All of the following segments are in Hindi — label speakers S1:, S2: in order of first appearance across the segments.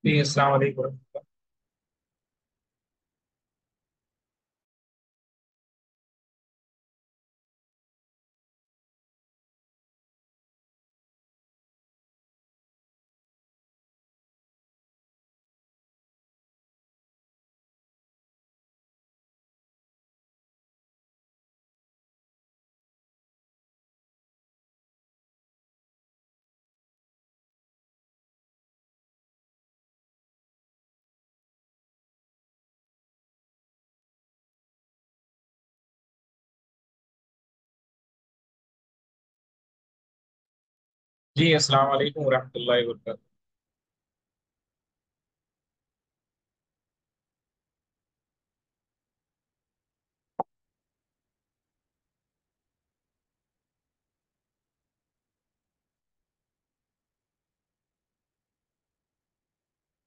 S1: जी अस्सलाम वालेकुम। जी अस्सलाम वालेकुम रहमतुल्लाहि व बरकातहू।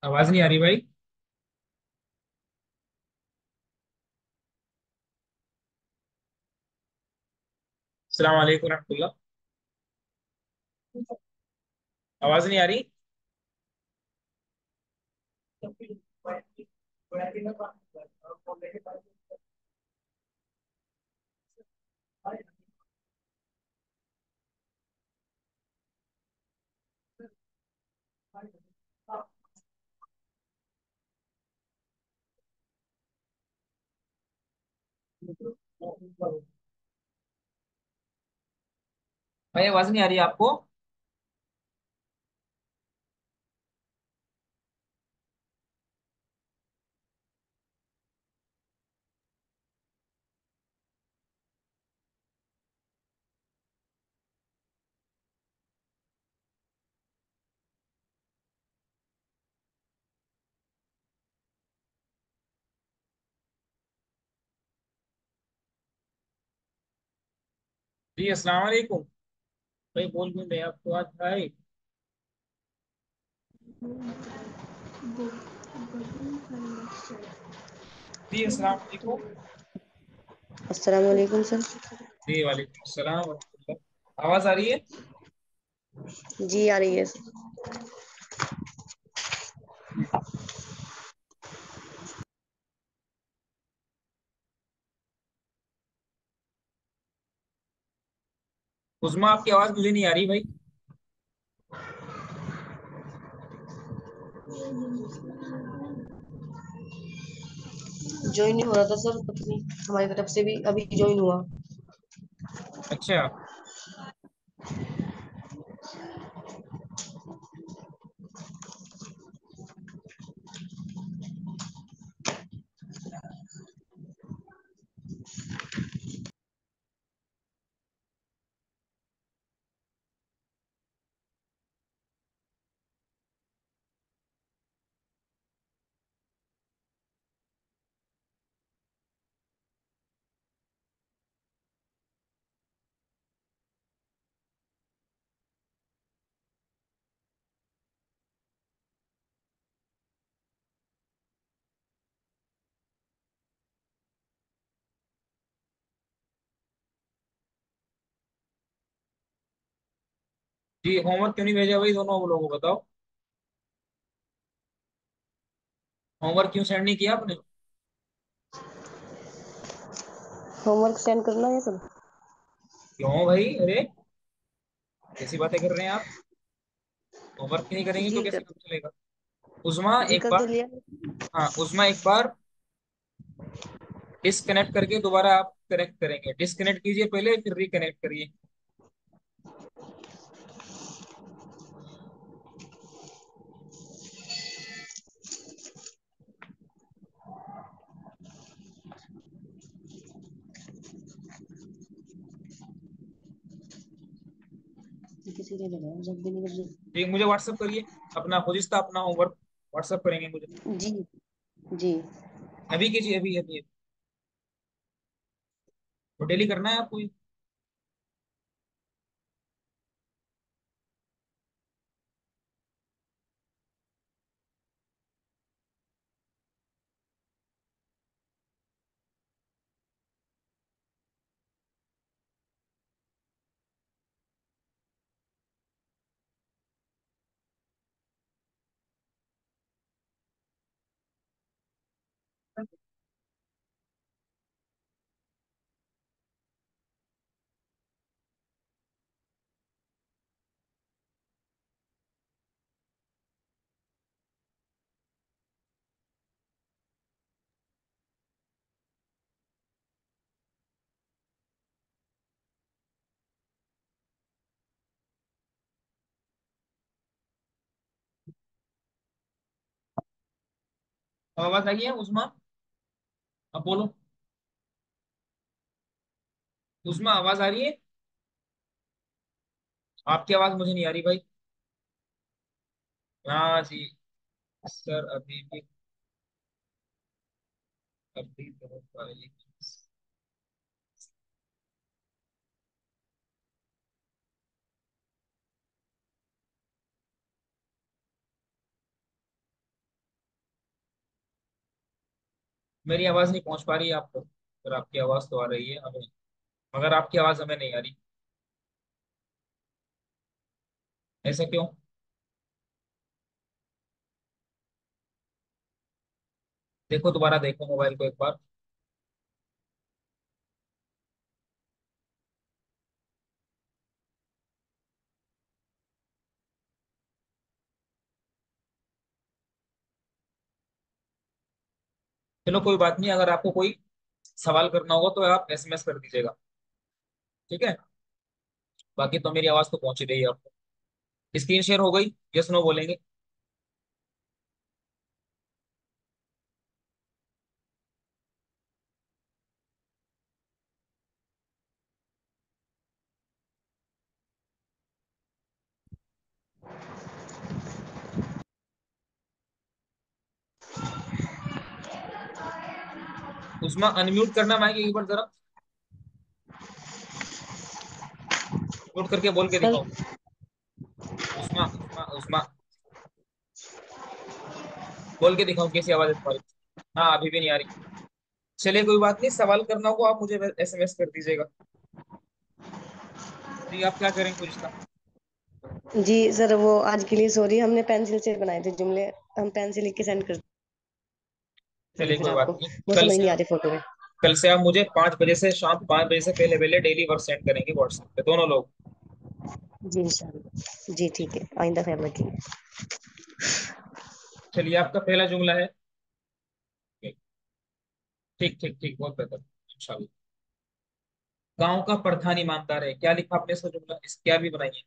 S1: आवाज नहीं आ रही भाई। अस्सलाम वालेकुम रहमतुल्लाह। आवाज नहीं आ रही। भाई आवाज नहीं आ रही आपको। जी अस्सलाम वालेकुम। भाई बोल क्यों रहे आपको आज भाई। जी अस्सलाम वालेकुम।
S2: अस्सलाम वालेकुम सर।
S1: जी वालेकुम अस्सलाम व रहमतुल्लाह। आवाज आ रही है।
S2: जी आ रही है सर।
S1: उस्मा आपकी आवाज मुझे नहीं आ रही भाई।
S2: ज्वाइन नहीं हो रहा था सर, पता नहीं हमारी तरफ से भी अभी ज्वाइन हुआ।
S1: अच्छा। जी होमवर्क क्यों नहीं भेजा भाई दोनों लोगों को बताओ। होमवर्क क्यों सेंड नहीं किया आपने।
S2: होमवर्क सेंड करना है सर।
S1: क्यों भाई अरे कैसी बातें कर रहे हैं आप। होमवर्क नहीं करेंगे तो
S2: जी
S1: कैसे
S2: कर
S1: काम चलेगा। उस्मा
S2: जी
S1: एक
S2: कर तो
S1: बार।
S2: लिया।
S1: हाँ उस्मा एक बार डिस्कनेक्ट करके दोबारा आप कनेक्ट करेंगे। डिस्कनेक्ट कीजिए पहले फिर रिकनेक्ट करिए।
S2: किसी ने लगाया जब भी नहीं कर।
S1: ठीक मुझे व्हाट्सअप करिए अपना खुजिस्ता अपना होमवर्क व्हाट्सअप करेंगे मुझे।
S2: जी जी।
S1: अभी कीजिए अभी अभी। तो डेली करना है आपको ये। आवाज आई है उस्मा? अब बोलो। उस्मा आवाज आ रही है? आपकी आवाज मुझे नहीं आ रही भाई। हाँ जी। सर अभी तो भाई, मेरी आवाज नहीं पहुंच पा रही है आपको, पर आपकी आवाज तो आ रही है हमें, मगर आपकी आवाज हमें नहीं आ रही। ऐसा क्यों? देखो, दोबारा देखो मोबाइल को एक बार। चलो कोई बात नहीं, अगर आपको कोई सवाल करना होगा तो आप एसएमएस कर दीजिएगा। ठीक है। बाकी तो मेरी आवाज तो पहुंच ही रही है आपको। स्क्रीन शेयर हो गई? यस नो बोलेंगे। उस्मा अनम्यूट करना माइक एक बार जरा। म्यूट करके बोल के
S2: सर।
S1: दिखाओ। उस्मा उस्मा उस्मा, बोल के दिखाओ कैसी आवाज है तुम्हारी। हाँ, अभी भी नहीं आ रही। चलिए कोई बात नहीं, सवाल करना होगा आप मुझे एसएमएस कर दीजिएगा। जी, आप क्या करेंगे पूछना?
S2: जी सर, वो आज के लिए सॉरी, हमने पेंसिल से बनाए थे जुमले। हम पेन से लिख के सेंड कर देंगे
S1: चलिए
S2: फिर
S1: कोई बात
S2: आपको।
S1: नहीं।
S2: वो
S1: कल
S2: समझ
S1: से
S2: नहीं आ
S1: आप
S2: रही फोटो में।
S1: कल से आप मुझे 5 बजे से शाम 5 बजे से पहले पहले डेली वर्क सेंड करेंगे व्हाट्सएप पे, दोनों लोग।
S2: जी इंशाल्लाह जी, ठीक है, आइंदा ख्याल रखिए।
S1: चलिए, आपका पहला जुमला है। ठीक ठीक ठीक, बहुत बेहतर, इंशाल्लाह। गांव का प्रधान ईमानदार है, क्या लिखा आपने इसका जुमला, इस क्या भी बनाइए।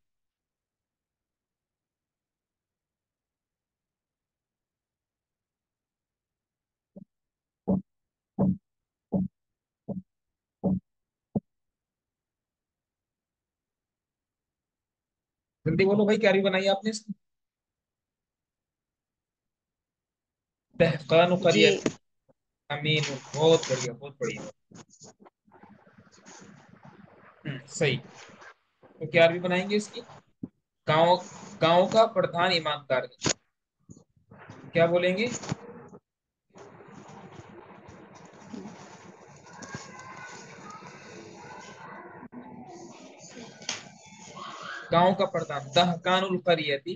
S1: जल्दी बोलो भाई, क्या भी बनाइए आपने इसकी। दहकान
S2: जी।
S1: करियत अमीन, बहुत बढ़िया बहुत बढ़िया। सही। तो क्या भी बनाएंगे इसकी? गांव गांव का प्रधान ईमानदार है, क्या बोलेंगे? गांव का प्रधान दहकानुल करियती।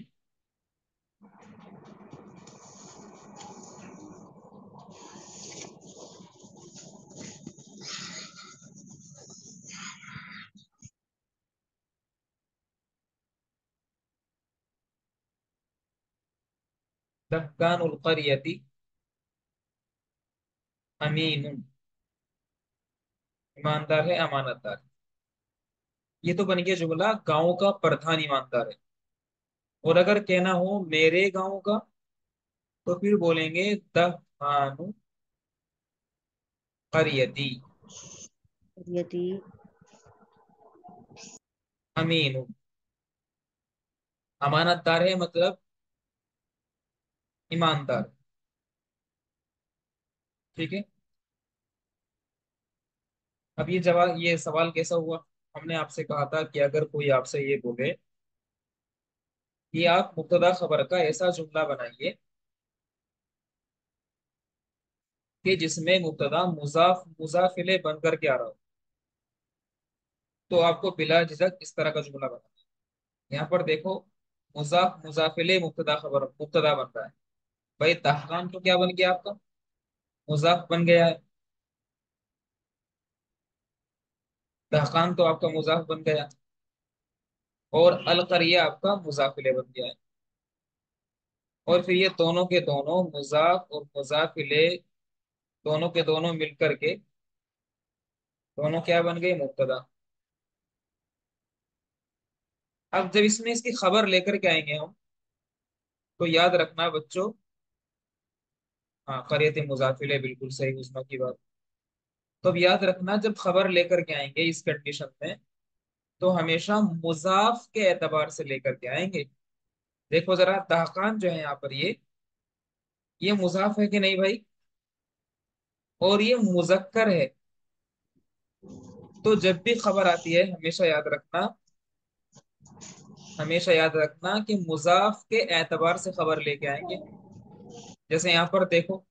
S1: दहकानुल करियती अमीन, ईमानदार है, अमानतदार। ये तो बन गया जुमला, गांव का प्रधान ईमानदार है। और अगर कहना हो मेरे गांव का, तो फिर बोलेंगे दहकानु करियती
S2: यदि।
S1: अमीन, अमानतदार है मतलब ईमानदार। ठीक है। अब ये जवाब, ये सवाल कैसा हुआ? हमने आपसे कहा था कि अगर कोई आपसे ये बोले कि आप मुब्तदा खबर का ऐसा जुमला बनाइए कि जिसमें मुब्तदा मुजाफ मुजाफिले बनकर के आ रहा हो, तो आपको बिला झिझक इस तरह का जुमला बनाना है। यहाँ पर देखो, मुजाफ मुजाफिले मुब्तदा खबर मुब्तदा बन रहा है। भाई दहकान तो क्या बन गया आपका? मुजाफ बन गया है। दहकान तो आपका मुजाफ बन गया। और अल करिया आपका मुजाफिले बन गया है। और फिर ये दोनों के दोनों मुजाफ और मुजाफिले, दोनों के दोनों मिलकर के दोनों क्या बन गए? मुब्तदा। अब जब इसमें इसकी खबर लेकर के आएंगे हम, तो याद रखना बच्चों, हाँ, करियत मुजाफिल है, बिल्कुल सही उस्मा की बात। तो अब याद रखना, जब खबर लेकर के आएंगे इस कंडीशन में, तो हमेशा मुजाफ के एतबार से लेकर के आएंगे। देखो जरा, दहकान जो है यहाँ पर, ये मुजाफ है कि नहीं भाई? और ये मुजक्कर है। तो जब भी खबर आती है, हमेशा याद रखना कि मुजाफ के एतबार से खबर लेके आएंगे। जैसे यहाँ पर देखो,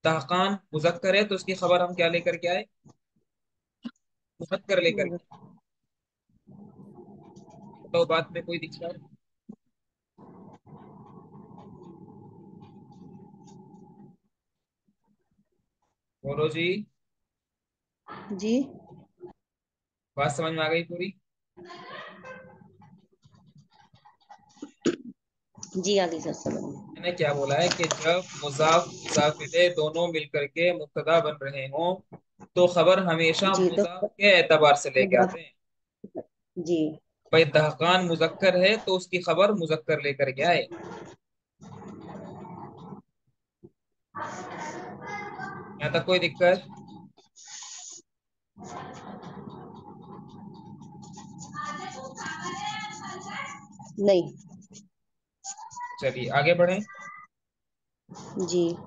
S1: दहकान मुजक्कर है, तो उसकी खबर हम क्या लेकर के आए? मुजक्कर लेकर के। तो बात में कोई दिक्कत है? बोलो जी।
S2: जी।
S1: बात समझ में आ गई पूरी?
S2: जी आगे सर समझ में।
S1: मैंने क्या बोला है कि जब मुजाफ मुजाफिले दोनों मिलकर के मुब्तदा बन रहे हों, तो खबर हमेशा
S2: जी तो
S1: मुजाफ के एतबार से लेके
S2: मुजाफ।
S1: आते हैं।
S2: जी।
S1: भाई दहकान मुजक्कर है, तो उसकी खबर मुजक्कर लेकर के आए। यहाँ तक कोई दिक्कत?
S2: नहीं।
S1: चलिए आगे बढ़े।
S2: जी।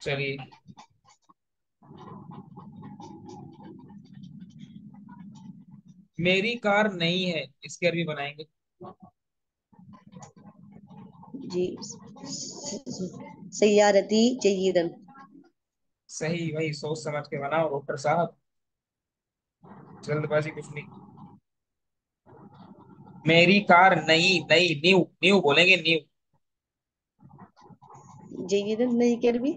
S1: चलिए, मेरी कार नहीं है, इसके अरबी बनाएंगे।
S2: जी। सैयारती जयीदन।
S1: सही भाई, सोच समझ के बनाओ डॉक्टर साहब, जल्दबाजी कुछ नहीं। मेरी कार नई, नई न्यू, न्यू बोलेंगे, न्यू।
S2: जयीदन नहीं कर भी।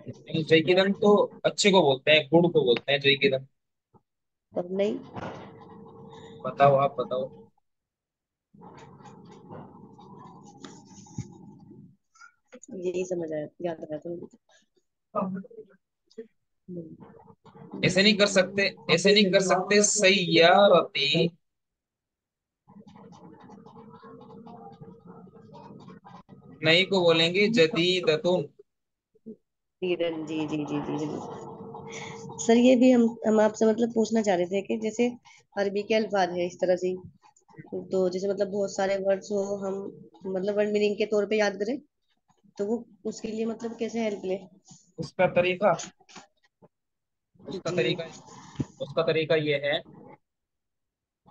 S1: नहीं, जय की दम तो अच्छे को बोलते हैं, गुड़ को बोलते हैं जय की दम।
S2: और नहीं।
S1: बताओ, आप बताओ।
S2: यही समझ आया, याद रहा था मुझे।
S1: ऐसे नहीं कर सकते, ऐसे नहीं कर सकते, सैयारती। नई को बोलेंगे जदीदतुन।
S2: जयीदन। जी जी जी जी जी। सर ये भी हम आपसे मतलब पूछना चाह रहे थे कि जैसे अरबी के अल्फाज है इस तरह से तो जैसे मतलब बहुत सारे वर्ड्स हो हम मतलब वर्ड मीनिंग के तौर पे याद करें तो वो उसके लिए मतलब कैसे हेल्प ले।
S1: उसका तरीका उसका
S2: जी।
S1: तरीका उसका तरीका ये है।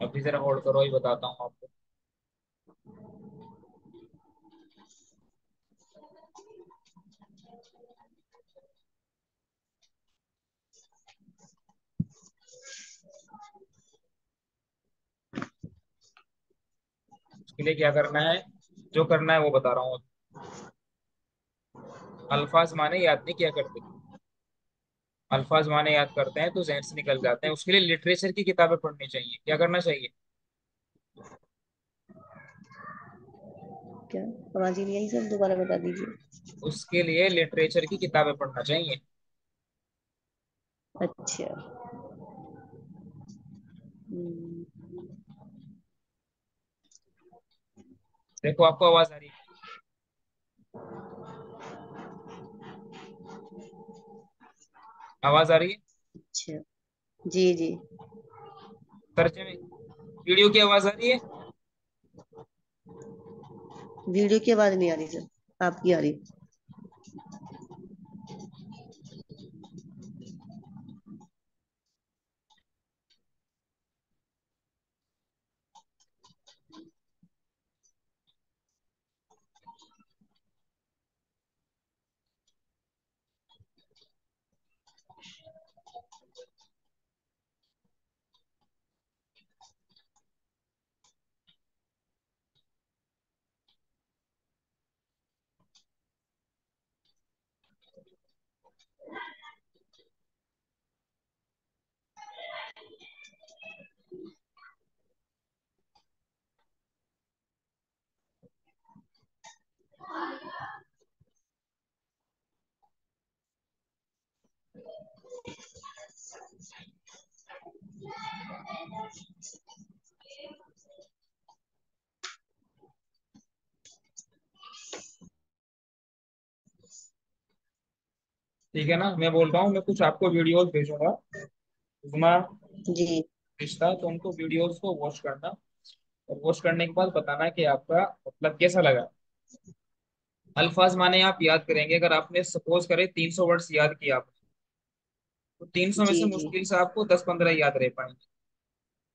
S1: अभी जरा होल्ड करो, ही बताता हूँ आपको। उसके लिए क्या करना है, जो करना है वो बता रहा हूँ। अल्फाज माने याद नहीं किया करते, अल्फाज माने याद करते हैं तो जहन से निकल जाते हैं। उसके लिए लिटरेचर की किताबें पढ़नी चाहिए। क्या करना चाहिए?
S2: क्या आवाज ही नहीं आई सर दोबारा बता दीजिए।
S1: उसके लिए लिटरेचर की किताबें पढ़ना चाहिए।
S2: अच्छा। हम्म,
S1: देखो, आपको आवाज आ रही है? आवाज आ रही है?
S2: अच्छा। जी जी।
S1: तर्जमे, वीडियो की आवाज आ रही है?
S2: वीडियो की आवाज नहीं आ रही सर आपकी आ रही।
S1: ठीक है ना, मैं बोल रहा हूँ, मैं कुछ आपको वीडियोस भेजूंगा, उजमा
S2: जी
S1: रिश्ता, तो उनको वीडियोस को वॉच करना, और वॉच करने के बाद बताना कि आपका मतलब कैसा लगा। अल्फाज माने आप याद करेंगे, अगर आपने सपोज करे 300 वर्ड्स याद किया आपने, तो 300 में
S2: जी
S1: से
S2: जी
S1: मुश्किल से आपको 10-15 याद रह पाएंगे।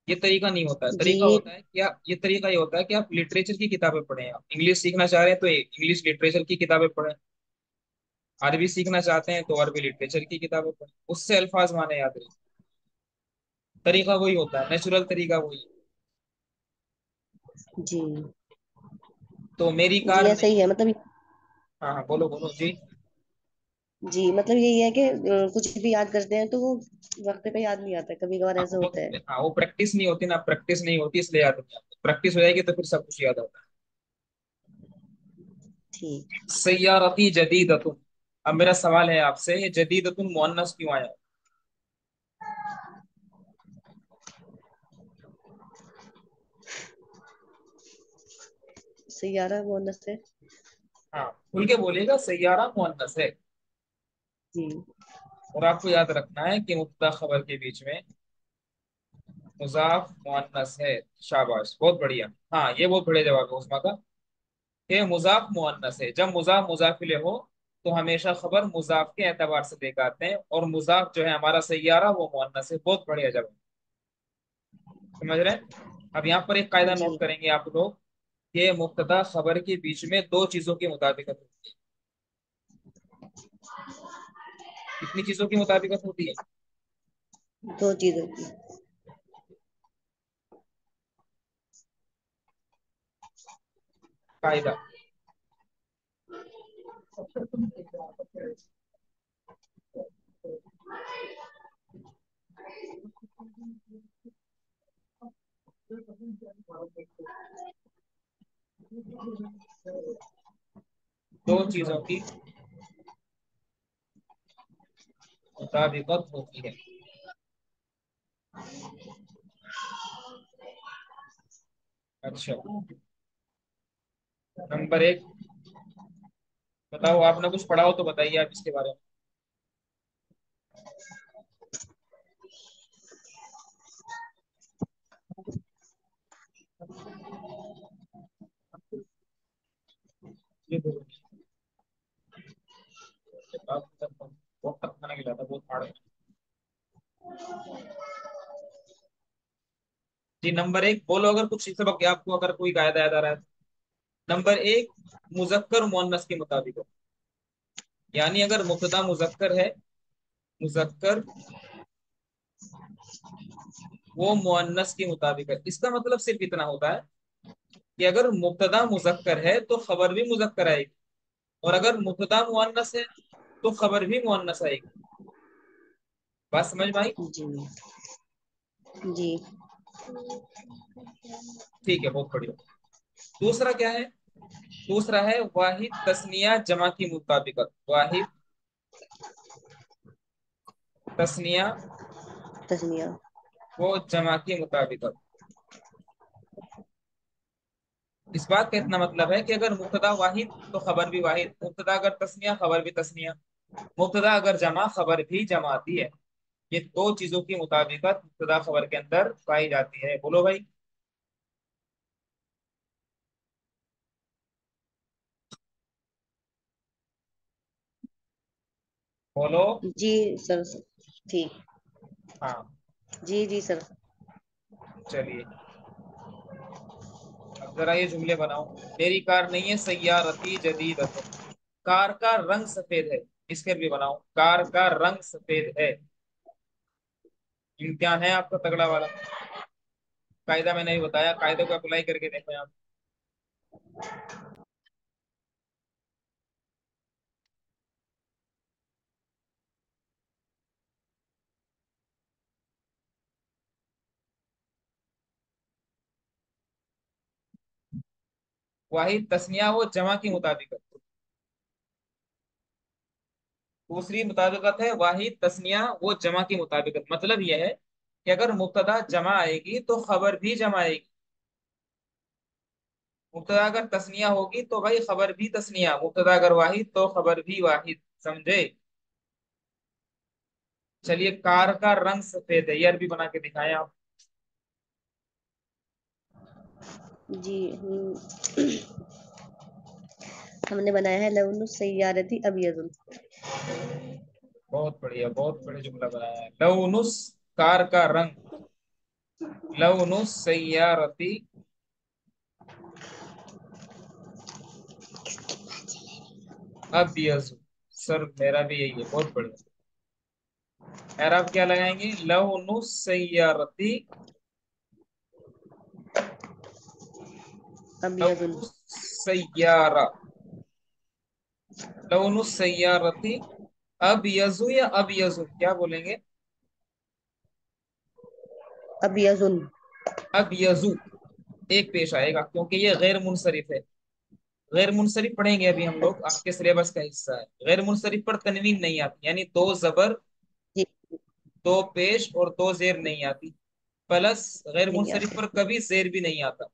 S1: ये तरीका नहीं होता है,
S2: जी
S1: तरीका
S2: ये
S1: होता है कि आप, ये तरीका ये होता है कि आप लिटरेचर की किताबें पढ़ें, आप इंग्लिश सीखना चाह रहे हैं तो इंग्लिश लिटरेचर की किताबें पढ़ें, अरबी सीखना चाहते हैं तो अरबी लिटरेचर की किताबें पढ़ें, उससे अल्फाज माने याद रहे। तरीका वही होता है, नेचुरल तरीका वही है।
S2: जी
S1: तो मेरी
S2: जी
S1: कार
S2: ऐसा ही
S1: नहीं।
S2: है मतलब।
S1: हाँ हाँ, बोलो बोलो जी।
S2: जी मतलब यही है कि कुछ भी याद करते हैं तो वो वक्त पे याद नहीं आता, कभी कभार
S1: हाँ
S2: ऐसा
S1: वक्त
S2: होता है।
S1: पे, हाँ वो प्रैक्टिस नहीं होती ना, प्रैक्टिस नहीं होती इसलिए याद नहीं आता, प्रैक्टिस हो जाएगी तो फिर सब कुछ याद आता है।
S2: ठीक।
S1: सय्यारती जदीदतुन। अब मेरा सवाल है आपसे, ये जदीदतुन मुअन्नस क्यों आया?
S2: सैयारा बोनस है।
S1: हाँ, खुल के बोलिएगा, सय्यारा मुअन्नस है।
S2: जी
S1: और आपको याद रखना है कि मुब्तदा खबर के बीच में मुजाफ मुअन्नस है। शाबाश, बहुत बढ़िया। हाँ, ये बहुत बढ़िया जवाब है उस्मा का, कि मुजाफ मुअन्नस है। जब मुजाफ मुजाफिले हो तो हमेशा खबर मुजाफ के एतबार से लेकर आते हैं, और मुजाफ जो है हमारा सैयारा वो मुअन्नस है। बहुत बढ़िया जवाब, समझ रहे हैं? अब यहाँ पर एक कायदा
S2: जी
S1: नोट करेंगे आप लोग, कि मुब्तदा खबर के बीच में दो चीजों की मुताबिकत होती है। कितनी चीजों की मुताबिकत होती है?
S2: दो चीजों की।
S1: कायदा। दो चीजों की मुताबिकत होती है। अच्छा, नंबर एक, बताओ, आपने कुछ पढ़ा हो तो बताइए आप इसके बारे में। ये बोलो। आप तक बहुत तक खाना खिलाता, बहुत हार्ड है। जी, नंबर एक बोलो, अगर कुछ सबक आपको अगर कोई कायदा याद आ रहा है तो। नंबर एक, मुजक्कर मुअन्नस के मुताबिक हो। यानी अगर मुब्तदा मुजक्कर है, मुजक्कर वो मुअन्नस के मुताबिक है। इसका मतलब सिर्फ इतना होता है कि अगर मुब्तदा मुजक्कर है तो खबर भी मुजक्कर आएगी, और अगर मुब्तदा मुअन्नस है तो खबर भी मुअन्नस आएगी। बात समझ में आई?
S2: जी जी
S1: ठीक है, बहुत बढ़िया। दूसरा क्या है? दूसरा है वाहिद तस्निया जमा की मुताबिकत। वाहिद तस्निया
S2: तस्निया।
S1: वो जमा की मुताबिकत। इस बात का इतना मतलब है कि अगर मुब्तदा वाहिद तो खबर भी वाहिद, मुब्तदा अगर तस्निया खबर भी तस्निया, मुब्तदा अगर जमा खबर भी जमा आती है। ये दो चीजों की मुताबिकत मुब्तदा खबर के अंदर पाई जाती है। बोलो भाई। बोलो।
S2: जी सर। ठीक।
S1: हाँ,
S2: जी जी सर।
S1: चलिए, अब जरा ये जुमले बनाओ। मेरी कार नहीं है सय्यारती जदीदतुन। कार का रंग सफेद है। इसके भी बनाओ, कार का रंग सफेद है। इम्तिहान है आपका तगड़ा वाला। कायदा मैंने भी बताया, कायदे को अप्लाई करके देखो आप। वाहिद तस्निया वो जमा की मुताबिकत। दूसरी मुताबिकत है वाहिद तस्निया वो जमा की मुताबिकत, मतलब यह है कि अगर मुब्तदा जमा आएगी तो खबर भी जमा आएगी। मुब्तदा अगर तस्निया होगी तो भाई खबर भी तस्निया, मुब्तदा अगर वाहिद तो खबर भी वाहिद। समझे? चलिए, कार का रंग सफेद है, ये अरबी बना के दिखाएं आप।
S2: जी हमने बनाया है लवनु सैयारती अबियजुन।
S1: बहुत बढ़िया, बहुत बढ़िया जुमला बनाया है। लौनुस, कार का रंग, लौनुस सैयारती अबयज़। सर मेरा भी यही है, बहुत बढ़िया। यार आप क्या लगाएंगे? लौनुस सैयारती,
S2: अबियजुन।
S1: लौनुस सैयारा, लौनुस सैयारती अबयज़ु या अबयज़ु क्या बोलेंगे?
S2: अबियजुन।
S1: अबयज़ु एक पेश आएगा क्योंकि ये गैर मुनसरिफ है। गैर मुनसरिफ पढ़ेंगे अभी हम लोग,
S2: अच्छा।
S1: आपके सिलेबस का हिस्सा है। गैर मुनसरिफ पर तनवीन नहीं आती, यानी दो जबर,
S2: जी।
S1: दो पेश और दो जेर नहीं आती। प्लस गैर
S2: नहीं
S1: मुनसरिफ
S2: आते।
S1: पर कभी जेर भी नहीं आता।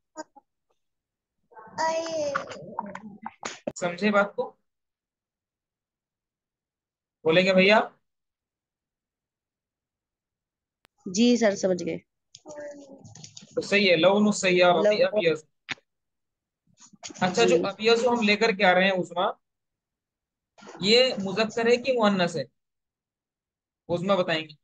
S1: समझे बात को? बोलेंगे भैया?
S2: जी सर समझ गए।
S1: तो सही है, लौनु सय्यारती
S2: लव।
S1: अबयज़। अच्छा,
S2: जी।
S1: जो अबयज़ हम लेकर के आ रहे हैं उस्मा, ये मुजक्कर है कि मुअन्नस है? उस्मा बताएंगे।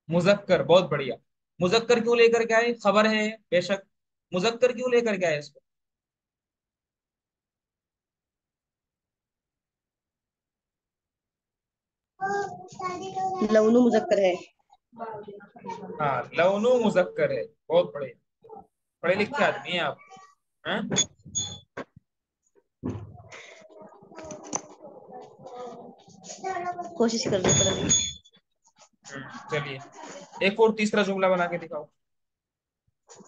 S1: मुजक्कर, बहुत बढ़िया। मुजक्कर क्यों लेकर के आए? खबर है बेशक, मुजक्कर क्यों लेकर के आए इसको?
S2: लवनु मुजक्कर है।
S1: हाँ, लौनु मुजक्कर है, बहुत बढ़िया। पढ़े लिखे आदमी हैं आप, हैं?
S2: कोशिश कर रहे पढ़ने की।
S1: चलिए, एक और तीसरा जुमला बना के दिखाओ।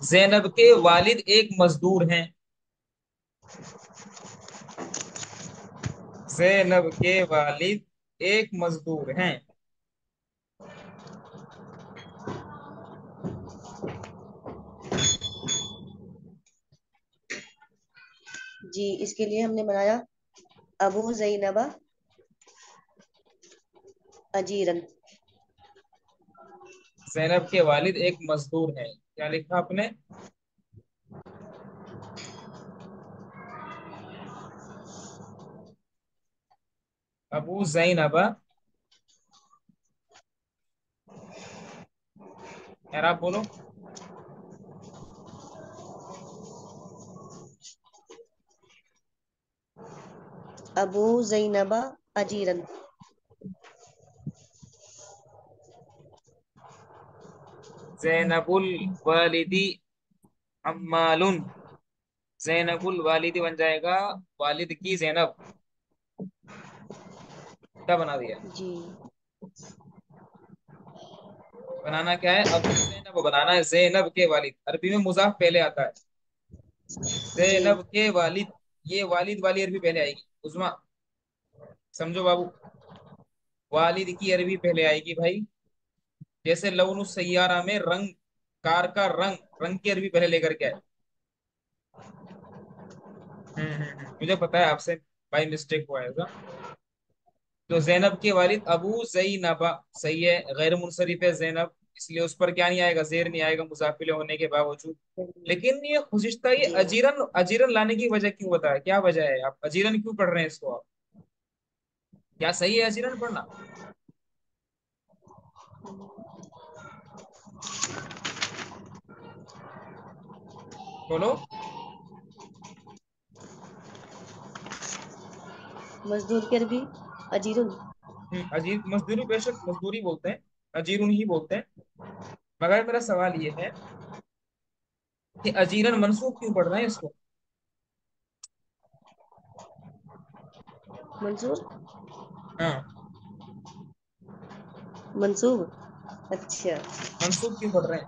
S1: जैनब के वालिद एक मजदूर हैं। जैनब के वालिद एक मजदूर हैं।
S2: जी इसके लिए हमने बनाया अबू जैनबा अजीरन।
S1: जैनब के वालिद एक मजदूर हैं, क्या लिखा आपने? अबू जैनबा। यार आप बोलो।
S2: अबू जैनबा अजीरन।
S1: जैनबुल वालिदी अम्मालुन। जैनबुल वालिदी बन जाएगा वालिद की जैनब। क्या बना दिया?
S2: जी।
S1: बनाना क्या है? अबू जैनब बनाना है, जैनब के वालिद। अरबी में मुजाफ पहले आता है।
S2: जी।
S1: जैनब के वालिद, ये वालिद वाली अरबी पहले आएगी उस्मा। समझो बाबू, वालिद की अरबी पहले आएगी भाई। जैसे लौनु सैयारा में रंग, कार का रंग, रंग की अरबी पहले लेकर के आए। मुझे पता है आपसे बाई मिस्टेक हुआ है ऐसा। तो जैनब के वालिद अबू जैनबा, सही है, गैर मुनसरिफ है जैनब, इसलिए उस पर क्या नहीं आएगा? जेर नहीं आएगा मुजाफिल होने के बावजूद। लेकिन ये खुशिश्ता, ये
S2: जी
S1: अजीरन, अजीरन लाने की वजह क्यों बताया? क्या वजह है? आप अजीरन क्यों पढ़ रहे हैं इसको आप? क्या सही है अजीरन पढ़ना? बोलो।
S2: मजदूर की अरबी अजीरुन।
S1: अजीर मजदूरी, बेशक मजदूरी बोलते हैं, अजीरुन ही बोलते हैं। मगर मेरा सवाल ये है कि अजीरन मंसूब क्यों पढ़ रहे हैं इसको?
S2: मंसूर।
S1: हाँ,
S2: मंसूब। अच्छा।
S1: मंसूब क्यों पढ़ रहे हैं?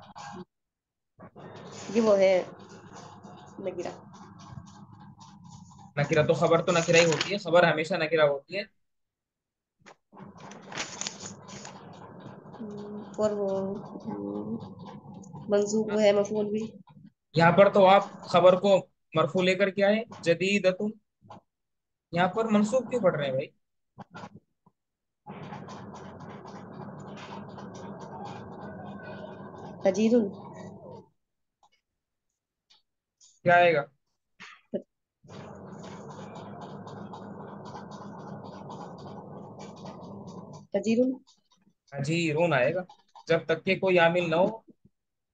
S2: ये वो है नगीरा।
S1: नकिरा तो खबर तो नकिरा ही होती है, खबर हमेशा नकिरा होती है।
S2: और वो मंसूब है मफूल भी।
S1: यहाँ पर तो आप खबर को मरफू लेकर के आए, जदीदतुन। यहाँ पर मंसूब क्यों पढ़ रहे हैं भाई?
S2: हजीरुन।
S1: क्या आएगा?
S2: हजीरुन।
S1: अजीरुन आएगा। जब तक के कोई आमिल ना हो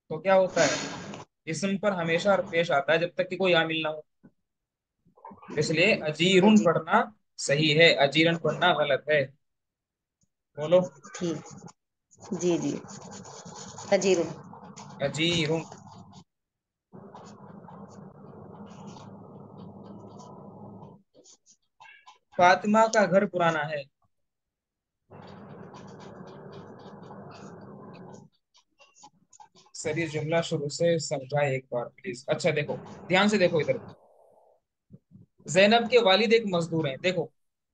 S1: तो क्या होता है, इसम पर हमेशा पेश आता है, जब तक कि कोई आमिल ना हो। इसलिए अजीरुन
S2: हजी
S1: पढ़ना सही है, अजीरन पढ़ना गलत है। बोलो।
S2: ठीक। जी जी। हजीरुन।
S1: अजीरुन। फातिमा का घर पुराना है। सर ये जुमला शुरू से समझाए एक बार प्लीज। अच्छा देखो, ध्यान से देखो इधर। जैनब के वालिद एक मजदूर हैं, देखो।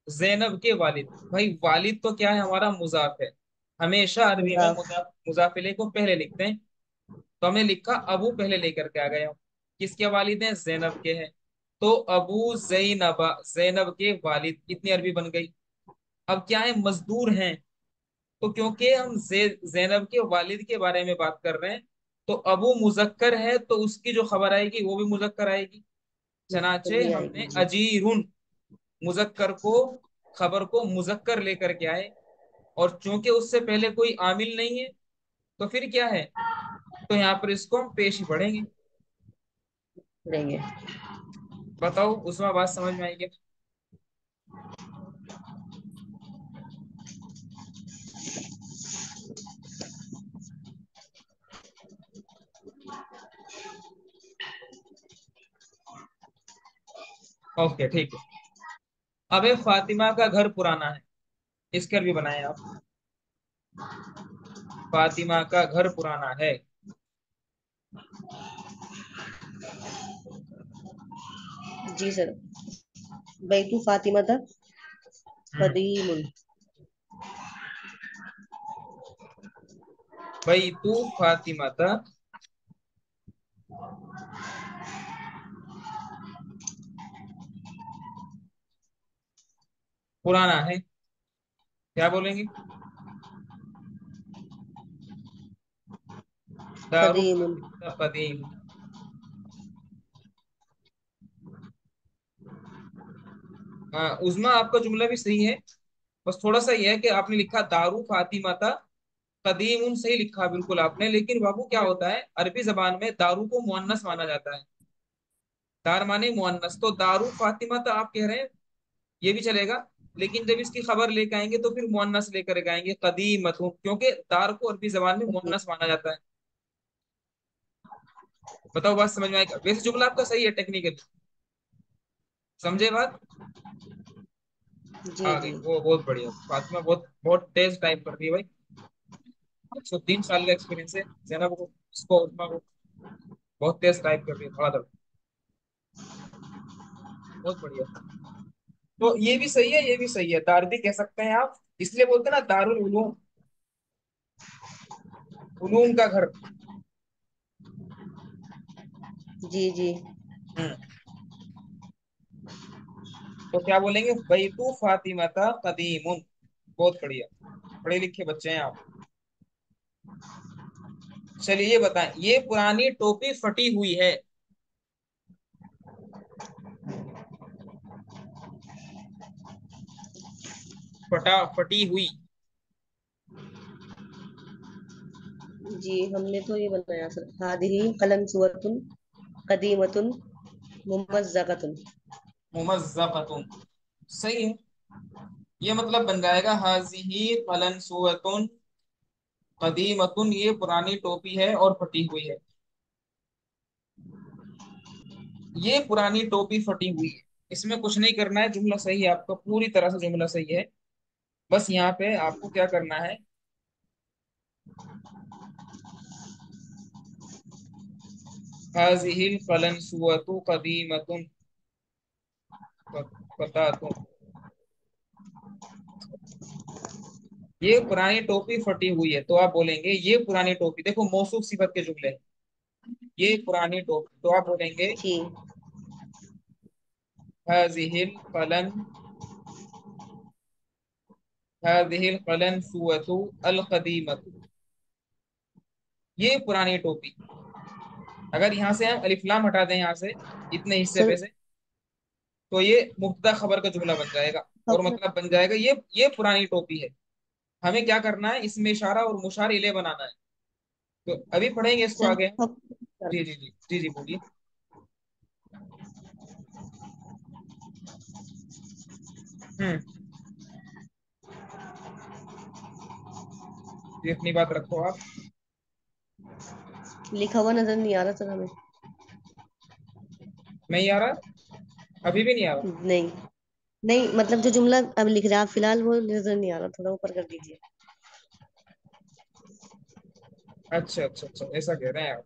S1: जैनब के वालिद, भाई वालिद तो क्या है, हमारा मुजाफ है। हमेशा अरबी में
S2: मुजाफ।
S1: मुजाफिले को पहले लिखते हैं। तो हमने लिखा अबू पहले लेकर के आ गए हम। किसके वालिद हैं? जैनब के हैं। तो अबू जैनबा, जैनब के वालिद, इतनी अरबी बन गई। अब क्या है, मजदूर हैं। तो क्योंकि हम जैनब के वालिद के बारे में बात कर रहे हैं, तो अबू मुजक्कर है तो उसकी जो खबर आएगी वो भी मुजक्कर आएगी।
S2: मुजफ्फर
S1: चनाचे
S2: भी आएगी
S1: हमने
S2: जी।
S1: अजीरुन, मुजक्कर को, खबर को मुजक्कर लेकर के आए। और चूंकि उससे पहले कोई आमिल नहीं है, तो फिर क्या है, तो यहाँ पर इसको हम पेश ही पढ़ेंगे।
S2: पढ़ेंगे।
S1: बताओ उसमें बात समझ में आएगी? ओके ठीक है। अब है फातिमा का घर पुराना है, इसकर भी बनाए आप। फातिमा का घर पुराना है।
S2: जी सर। बैतु फातिमा था
S1: हम्म।
S2: कदीमुन।
S1: भाई तू फातिमा था, पुराना है। क्या बोलेंगे? दारू
S2: कदीमुन।
S1: फातिमा कदीम। हाँ, उजमा आपका जुमला भी सही है। बस थोड़ा सा ये है कि आपने लिखा दारू फातिमा था कदीम, उन सही लिखा बिल्कुल आपने, लेकिन बाबू क्या होता है, अरबी जबान में दारू को मुअन्नस माना जाता है। दार माने मुअन्नस, तो दारू फातिमा तो आप कह रहे हैं, ये भी चलेगा। लेकिन जब इसकी खबर लेकर आएंगे तो फिर मुअन्नस लेकर के आएंगे कदीमतुन, क्योंकि दार को अरबी जबान में मुअन्नस माना जाता है। बताओ बात समझ में आएगा? वैसे जुमला आपका सही है टेक्निकली। समझे बात?
S2: जी
S1: आ गई
S2: जी।
S1: वो, बहुत बढ़िया। फातिमा बहुत बहुत तेज टाइप कर रही है भाई। 103 साल का एक्सपीरियंस है। जैनब को, उसको, उस्मा को, बहुत तेज टाइप कर रही है धड़ाधड़। बहुत बढ़िया। तो ये भी सही है, ये भी सही है, दार भी कह सकते हैं आप। इसलिए बोलते हैं ना दारुल उलूम, उलूम का घर।
S2: जी जी।
S1: हम्म। तो क्या बोलेंगे, बैतू फातिमा था कदीमुन। बहुत बढ़िया, पढ़े लिखे बच्चे हैं आप। चलिए ये बताएं, ये पुरानी टोपी फटी हुई है। फटी हुई।
S2: जी हमने तो ये बनाया सर, हादिही कलन सुवतुन कदीमतुन मुमज्जकतुन।
S1: मुमज्जकतुन, सही है। ये मतलब बन जाएगा हाजिही कलनसुअतुन कदीमतुन, ये पुरानी टोपी है और फटी हुई है। ये पुरानी टोपी फटी हुई है। इसमें कुछ नहीं करना है, जुमला सही है आपका, पूरी तरह से जुमला सही है। बस यहाँ पे आपको क्या करना है, हाजिहिल कलनसुअतु कदीमतुन। पता तुम। ये पुरानी टोपी फटी हुई है, तो आप बोलेंगे ये पुरानी टोपी। देखो मौसूफ सिफत के जुमले हैं। ये पुरानी टोपी, तो आप बोलेंगे
S2: जी
S1: हाजिहिल कलन, हाजिहिल कलन सुवतु अल कदीमतु। ये पुरानी टोपी। अगर यहाँ से हम अलिफ लाम हटा दें, यहाँ से इतने हिस्से
S2: सर।
S1: पे से, तो ये मुब्तदा खबर का जुमला बन जाएगा। और
S2: खबर।
S1: मतलब बन जाएगा ये पुरानी टोपी है। हमें क्या करना है, इसमें इशारा और मुशार इले बनाना है। तो अभी पढ़ेंगे इसको
S2: सर
S1: आगे हम।
S2: खबर।
S1: जी जी जी जी जी, बोलिए। हम्म। ये अपनी बात रखो आप।
S2: लिखा हुआ नजर नहीं आ रहा सर हमें।
S1: नहीं आ रहा? अभी भी नहीं आ रहा?
S2: नहीं। नहीं मतलब जो जुमला अब लिख रहे हैं आप फिलहाल वो नजर नहीं आ रहा, थोड़ा ऊपर कर दीजिए।
S1: अच्छा अच्छा अच्छा, ऐसा कह रहे हैं आप।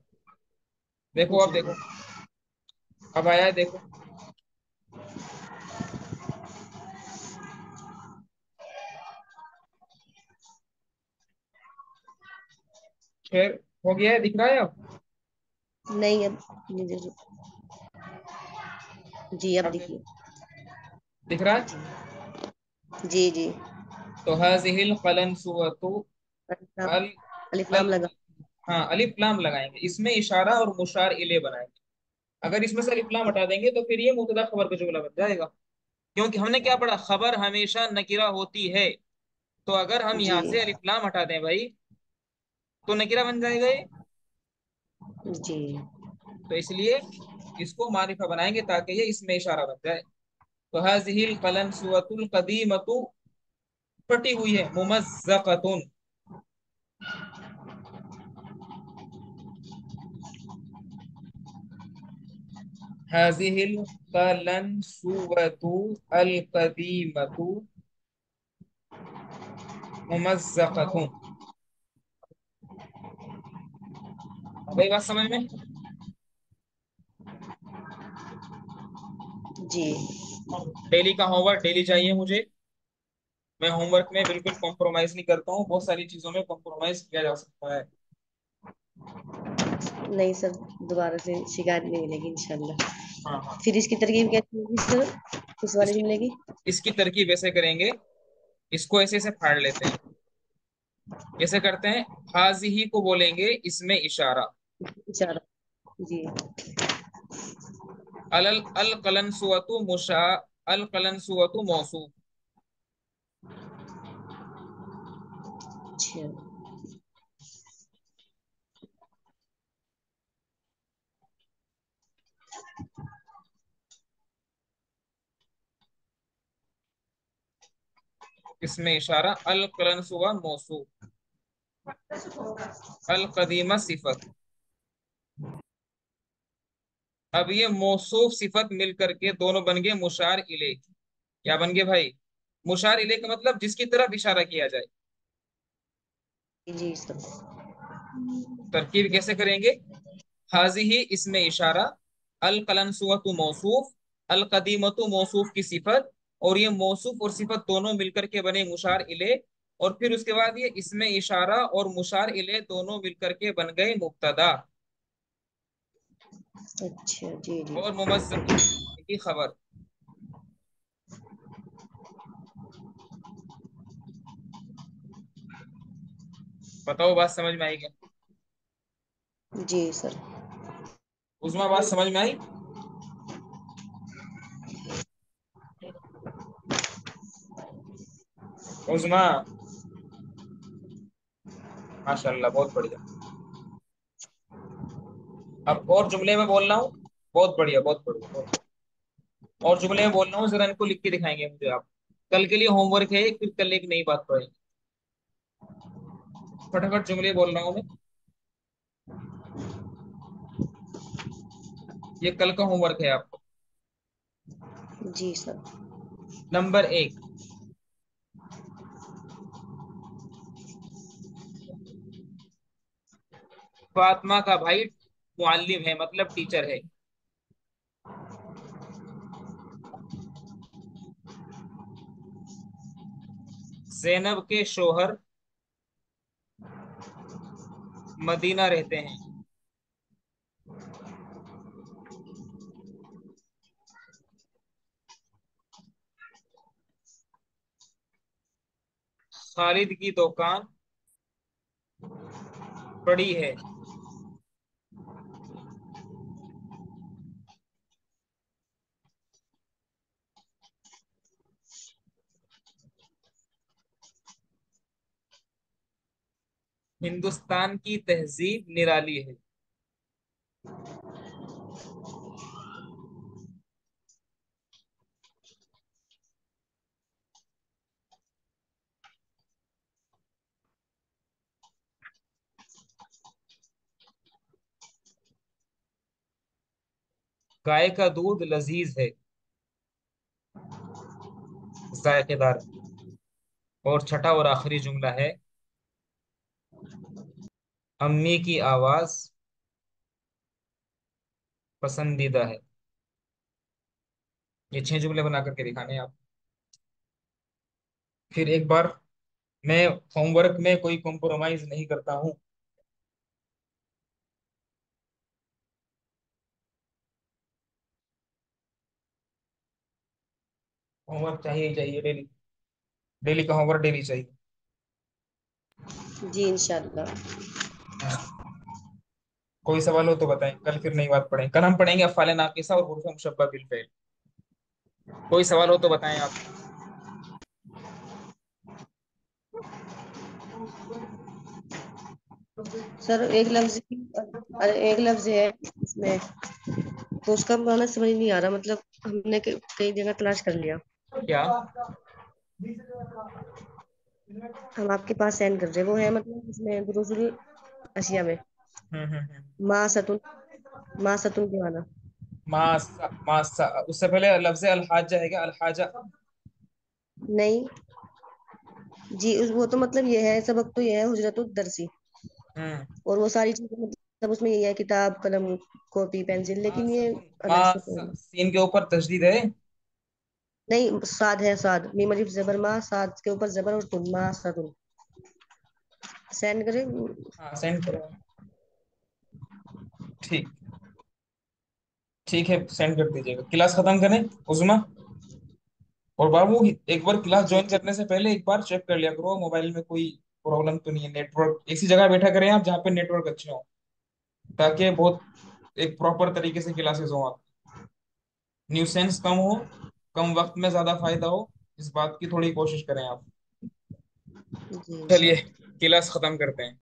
S1: देखो
S2: जी।
S1: अब देखो, अब आया है देखो। खैर, हो गया है, दिख रहा है अब?
S2: नहीं अब जी अब
S1: अब
S2: दिखिए।
S1: देखो, दिख रहा है।
S2: जी जी।
S1: तो हाजिहिल कलन सुवतु
S2: अलिफ
S1: अल
S2: अलिफ
S1: अल
S2: लाम लगा।
S1: हाँ, अलिफ लाम लगाएंगे, इसमें इशारा और मुशार इले बनाएंगे। अगर इसमें से अलिफ लाम हटा देंगे तो फिर ये मुब्तदा खबर का जुमला बन जाएगा। क्योंकि हमने क्या पढ़ा, खबर हमेशा नकिरा होती है। तो अगर हम
S2: जी
S1: यहाँ से अलिफ लाम हटा दें भाई, तो नकिरा बन जाएगा ये।
S2: जी।
S1: तो इसलिए इसको मारिफा बनाएंगे ताकि ये इसमें इशारा बन जाए। तो हाजिहिल कलन सुवतुल कदीमतु, फटी हुई है, मुमज्जकतुन। हाजिहिल कलन सुवतु अल कदीमतु मुमज्जकतुन। भाई बात समझ में?
S2: जी
S1: डेली का होमवर्क डेली चाहिए मुझे। मैं होमवर्क में बिल्कुल कॉम्प्रोमाइज नहीं करता हूँ, बहुत सारी चीजों में कॉम्प्रोमाइज किया जा सकता है।
S2: नहीं सर, दोबारा से शिकायत नहीं मिलेगी इंशाल्लाह।
S1: हाँ हाँ।
S2: फिर इसकी तरकीब कैसी होगी सर, इस वाले
S1: इसकी
S2: जुमले की?
S1: इसकी तरकीब ऐसे करेंगे, इसको ऐसे ऐसे फाड़ लेते हैं। कैसे करते हैं? हाजिही को बोलेंगे इसमें इशारा।
S2: इशारा। जी।
S1: अल कलन सुवतु मुशा, अल कलन सुवतु मौसूफ।
S2: अच्छा।
S1: इसमें इशारा, अल कलन सुवा मौसूफ, अल कदीमा सिफत। अब ये मौसूफ सिफत मिल करके दोनों बन गए मुशार इले। क्या बन गए भाई? मुशार इले का मतलब जिसकी तरफ इशारा किया जाए।
S2: जी सर।
S1: तरकीब कैसे करेंगे? हाजिही इसमें इशारा, अल कलनसुवतु मौसूफ, अल कदीमतु मौसूफ की सिफत, और ये मौसूफ और सिफत दोनों मिलकर के बने मुशार इले। और फिर उसके बाद ये इसमें इशारा और मुशार इले दोनों मिलकर के बन गए मुब्तदा।
S2: अच्छा जी जी।
S1: और मुमज्जकुन की खबर। बताओ, बात समझ में आई क्या?
S2: जी सर।
S1: उजमा, बात समझ में आई? उजमा, माशाल्लाह, बहुत बढ़िया। अब और जुमले में बोल रहा हूँ। बहुत बढ़िया, बहुत बढ़िया, बहुत बढ़िया। और जुमले में बोल रहा हूँ, जरा इनको लिख के दिखाएंगे मुझे आप। कल के लिए होमवर्क है, फिर कल एक नई बात पढ़ेंगे। फटाफट जुमले बोल रहा हूँ मैं। ये कल का होमवर्क है आपको।
S2: जी सर।
S1: नंबर एक, फातिमा का भाई मुअल्लिम है, मतलब टीचर है। जैनब के शोहर मदीना रहते हैं। खालिद की दुकान पड़ी है। हिंदुस्तान की तहजीब निराली है। गाय का दूध लजीज है, जायकेदार। और छठा और आखिरी जुमला है, अम्मी की आवाज पसंदीदा है। ये 6 जुमले बना करके दिखाने हैं आप। फिर एक बार, मैं होमवर्क में कोई कॉम्प्रोमाइज नहीं करता हूँ। होमवर्क चाहिए ही चाहिए डेली। डेली का होमवर्क डेली चाहिए।
S2: जी इंशाल्लाह।
S1: हाँ। कोई सवाल हो तो बताएं, कल फिर नई बात पढ़ें। कल हम पढ़ेंगे अफ़ाल नाकिसा और हुरूफ मुशब्बा बिल फेल। कोई सवाल हो तो बताएं आप।
S2: सर एक लफ्ज अरे एक लफ्ज है इसमें, तो उसका माना समझ नहीं आ रहा, मतलब हमने कई जगह तलाश कर लिया।
S1: क्या?
S2: हम आपके पास सेंड कर रहे हैं, वो है मतलब इसमें दुरुजुल अशिया में। माँ सतुन, माँ सतुन के माना।
S1: मासा, उससे पहले लफ्ज अलहाजा है क्या? अलहाजा।
S2: नहीं जी, वो तो मतलब ये है, सबक तो ये है हुजरतुद दरसी,
S1: हम्म।
S2: और वो सारी चीजें मतलब उसमें यही है, किताब कलम कॉपी पेंसिल, लेकिन ये
S1: मासतुन,
S2: अलग से कोई नहीं।
S1: सीन के ऊपर तशदीद है।
S2: नहीं, साद है, साद मीम अलिफ जबर माँ, साद के ऊपर जबर और तुन, माँ सतुन। सेंड करें?
S1: हाँ, सेंड करो। ठीक। ठीक है, सेंड कर दीजिएगा। क्लास खत्म करें उजमा। और बाबू, एक बार क्लास
S2: जी
S1: ज्वाइन
S2: ठीक।
S1: करने से पहले एक बार चेक कर लिया करो मोबाइल में कोई प्रॉब्लम तो नहीं है। नेटवर्क ऐसी जगह बैठा करें आप जहाँ पे नेटवर्क अच्छे हो, ताकि बहुत एक प्रॉपर तरीके से क्लासेस हो आप। न्यूसेंस कम हो, कम वक्त में ज्यादा फायदा हो, इस बात की थोड़ी कोशिश करें आप।
S2: जी
S1: चलिए,
S2: इंशाल्लाह।
S1: क्लास खत्म करते हैं।